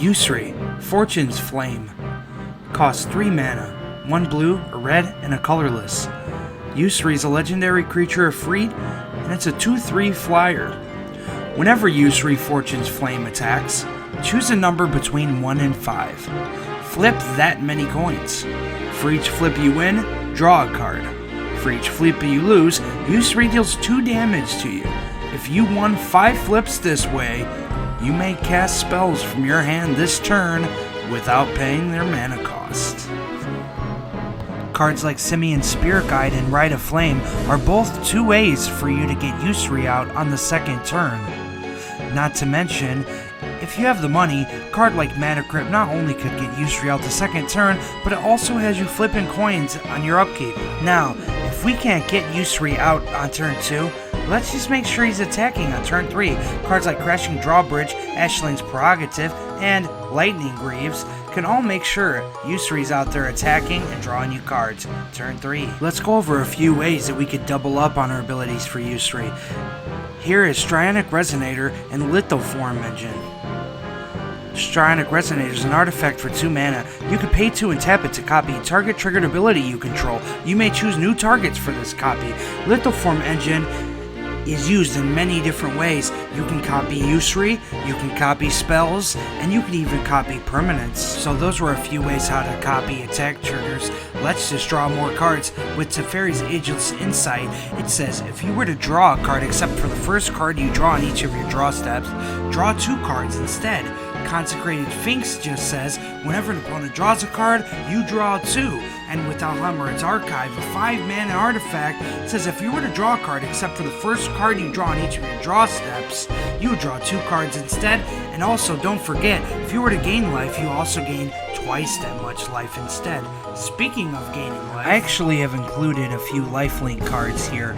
Yusri, Fortune's Flame. Costs 3 mana, 1 blue, a red, and a colorless. Yusri is a legendary creature of Freed, and it's a 2/3 flyer. Whenever Yusri Fortune's Flame attacks, choose a number between 1 and 5. Flip that many coins. For each flip you win, draw a card. For each flip you lose, Yusri deals 2 damage to you. If you won 5 flips this way, you may cast spells from your hand this turn without paying their mana cost. Cards like Simian Spirit Guide and Rite of Flame are both 2 ways for you to get Yusri out on the second turn. Not to mention, if you have the money, a card like Mana Crypt not only could get Yusri out the second turn, but it also has you flipping coins on your upkeep. Now, if we can't get Yusri out on turn 2, let's just make sure he's attacking on turn 3. Cards like Crashing Drawbridge, Ashling's Prerogative, and Lightning Greaves can all make sure Yusri's out there attacking and drawing you cards. Turn 3. Let's go over a few ways that we could double up on our abilities for Yusri. Here is Strionic Resonator and Lithoform Engine. Strionic Resonator is an artifact for 2 mana. You can pay 2 and tap it to copy a target triggered ability you control. You may choose new targets for this copy. Lithoform Engine is used in many different ways. You can copy Yusri, you can copy spells, and you can even copy permanents. So those were a few ways how to copy attack triggers. Let's just draw more cards. With Teferi's Ageless Insight, it says if you were to draw a card except for the first card you draw on each of your draw steps, draw 2 cards instead. Consecrated Sphinx just says whenever an opponent draws a card, you draw 2. And with Alhammar's Archive, a 5-mana artifact, it says if you were to draw a card except for the first card you draw on each of your draw steps, you would draw 2 cards instead. And also, don't forget, if you were to gain life, you also gain twice that much life instead. Speaking of gaining life, I actually have included a few lifelink cards here.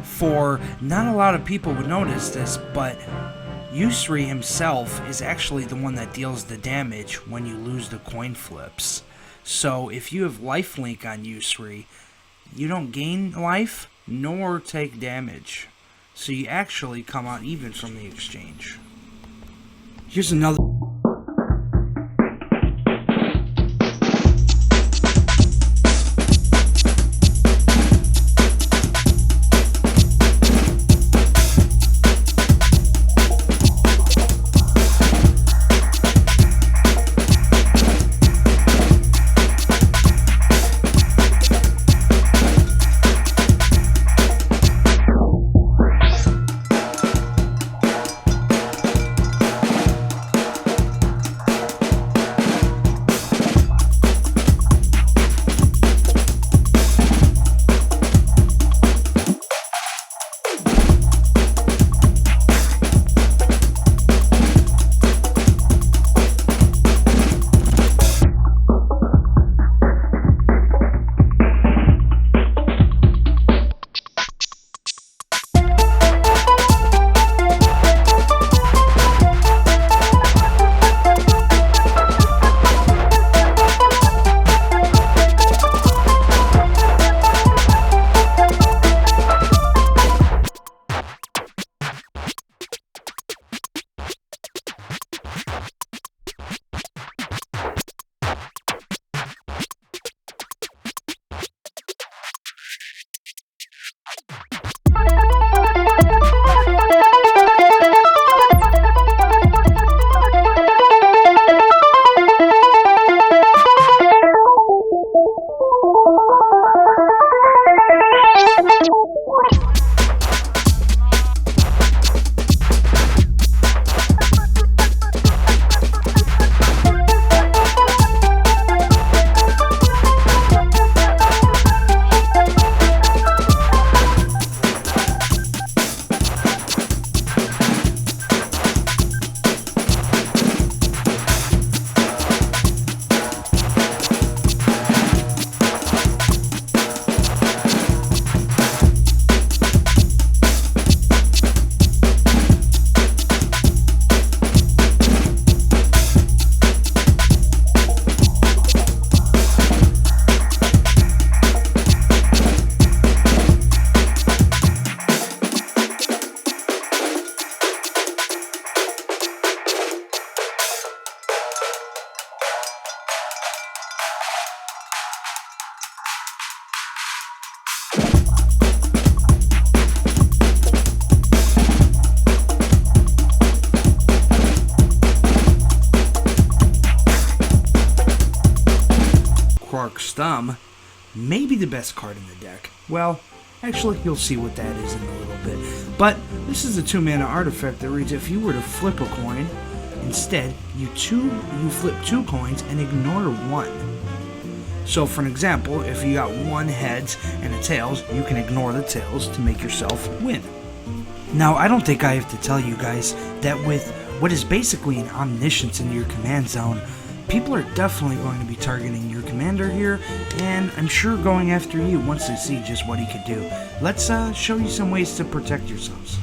For not a lot of people would notice this, but Yusri himself is actually the one that deals the damage when you lose the coin flips. So if you have lifelink on Yusri, you don't gain life nor take damage. So you actually come out even from the exchange. Here's another maybe the best card in the deck. Well, actually, you'll see what that is in a little bit. But this is a 2-mana artifact that reads, if you were to flip a coin, instead, you flip 2 coins and ignore 1. So for an example, if you got 1 heads and a tails, you can ignore the tails to make yourself win. Now, I don't think I have to tell you guys that with what is basically an omniscience in your command zone, people are definitely going to be targeting your commander here, and I'm sure going after you once they see just what he could do. Let's show you some ways to protect yourselves.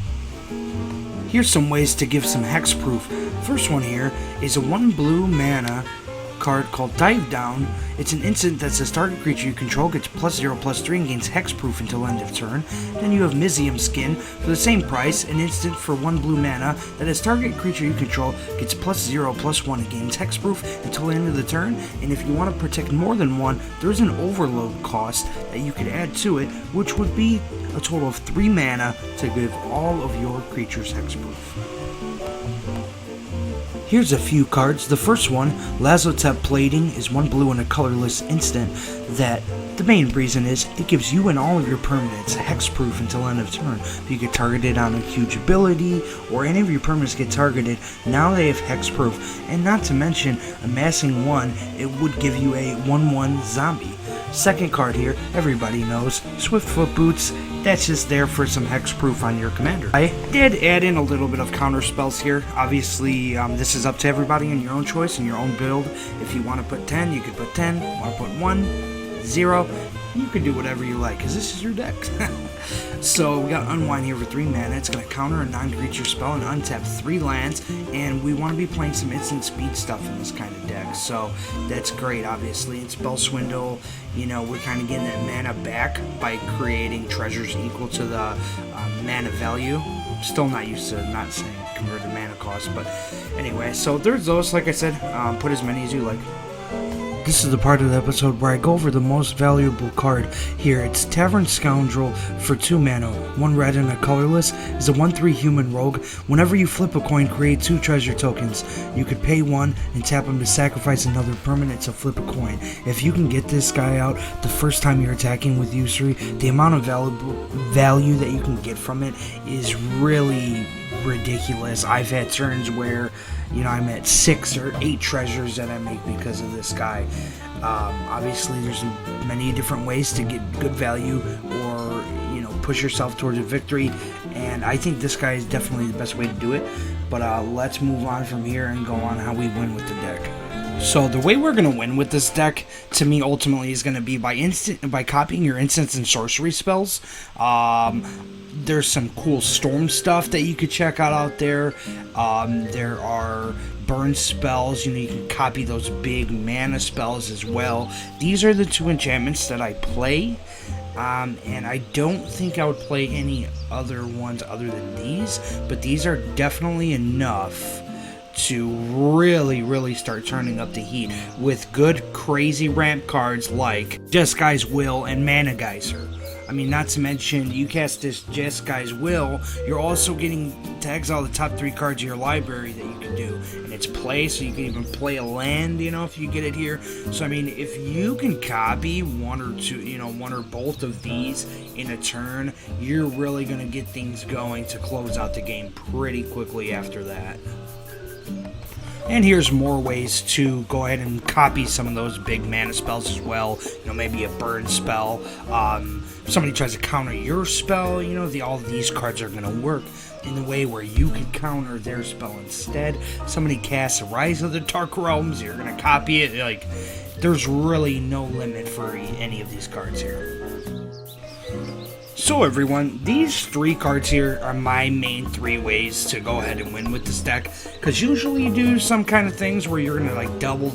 Here's some ways to give some hexproof. First one here is a 1 blue mana card called Dive Down. It's an instant that says target creature you control gets +0/+3 and gains hexproof until end of turn. Then you have Mizium Skin for the same price, an instant for 1 blue mana that as target creature you control gets +0/+1 and gains hexproof until the end of the turn. And if you want to protect more than one, there's an overload cost that you could add to it, which would be a total of 3 mana to give all of your creatures hexproof. Here's a few cards. The first one, Lazotep Plating, is 1 blue and a colorless instant that the main reason is it gives you and all of your permanents hexproof until end of turn. If you get targeted on a huge ability or any of your permanents get targeted, now they have hexproof. And not to mention, amassing 1, it would give you a 1/1 zombie. Second card here, everybody knows, Swiftfoot Boots. That's just there for some hexproof on your commander. I did add in a little bit of counter spells here. Obviously, this is up to everybody and your own choice and your own build. If you want to put 10, you could put 10. Want to put 1, 0, you can do whatever you like, because this is your deck. So we got Unwind here for 3 mana. It's going to counter a non-creature spell and untap 3 lands, and we want to be playing some instant speed stuff in this kind of deck, so that's great. Obviously, in Spell Swindle, you know, we're kind of getting that mana back by creating treasures equal to the mana value. Still not used to not saying converted mana cost, but anyway, so there's those. Like I said, put as many as you like. This is the part of the episode where I go over the most valuable card here. It's Tavern Scoundrel for 2 mana, 1 red and a colorless. Is a 1/3 human rogue. Whenever you flip a coin, create 2 treasure tokens. You could pay 1 and tap him to sacrifice another permanent to flip a coin. If you can get this guy out the first time you're attacking with Yusri, the amount of value that you can get from it is really ridiculous. I've had turns where, you know, I'm at 6 or 8 treasures that I make because of this guy. Obviously, there's many different ways to get good value or, you know, push yourself towards a victory, and I think this guy is definitely the best way to do it. But let's move on from here and go on how we win with the deck. So the way we're going to win with this deck, to me, ultimately, is going to be by copying your instants and sorcery spells. There's some cool storm stuff that you could check out there. There are burn spells. You know, you can copy those big mana spells as well. These are the 2 enchantments that I play. And I don't think I would play any other ones other than these, but these are definitely enough to really start turning up the heat with good crazy ramp cards like Jeskai Will and Mana Geyser. I mean, not to mention, you cast this Jeskai Will, you're also getting to exile the top 3 cards of your library that you can do. And it's play, so you can even play a land, you know, if you get it here. So, I mean, if you can copy 1 or 2, you know, 1 or both of these in a turn, you're really going to get things going to close out the game pretty quickly after that. And here's more ways to go ahead and copy some of those big mana spells as well. You know, maybe a burn spell. If somebody tries to counter your spell, you know, all of these cards are going to work in the way where you can counter their spell instead. Somebody casts Rise of the Dark Realms, you're going to copy it. Like, there's really no limit for any of these cards here. So everyone, these 3 cards here are my main 3 ways to go ahead and win with this deck. Because usually you do some kind of things where you're going to like double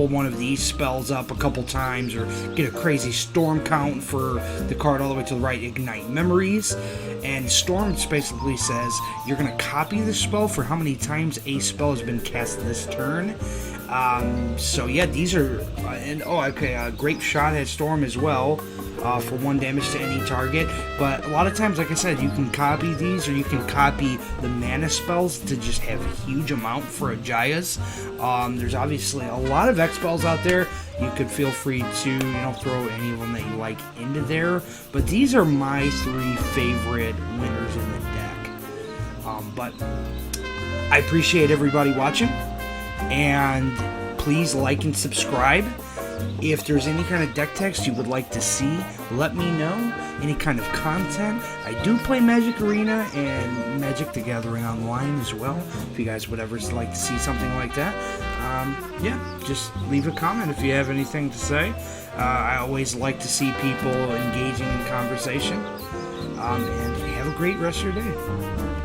1 of these spells up a couple times, or get a crazy storm count for the card all the way to the right, Ignite Memories. And Storm basically says you're going to copy the spell for how many times a spell has been cast this turn. So yeah, these are, Grape Shot has Storm as well. for 1 damage to any target. But a lot of times, like I said, you can copy these, or you can copy the mana spells to just have a huge amount for a Jayas. There's obviously a lot of X spells out there. You could feel free to, throw any of them that you like into there. But these are my 3 favorite winners in the deck. But I appreciate everybody watching, and please like and subscribe. If there's any kind of deck text you would like to see, let me know. Any kind of content. I do play Magic Arena and Magic the Gathering Online as well. If you guys would ever like to see something like that, yeah, just leave a comment if you have anything to say. I always like to see people engaging in conversation. And have a great rest of your day.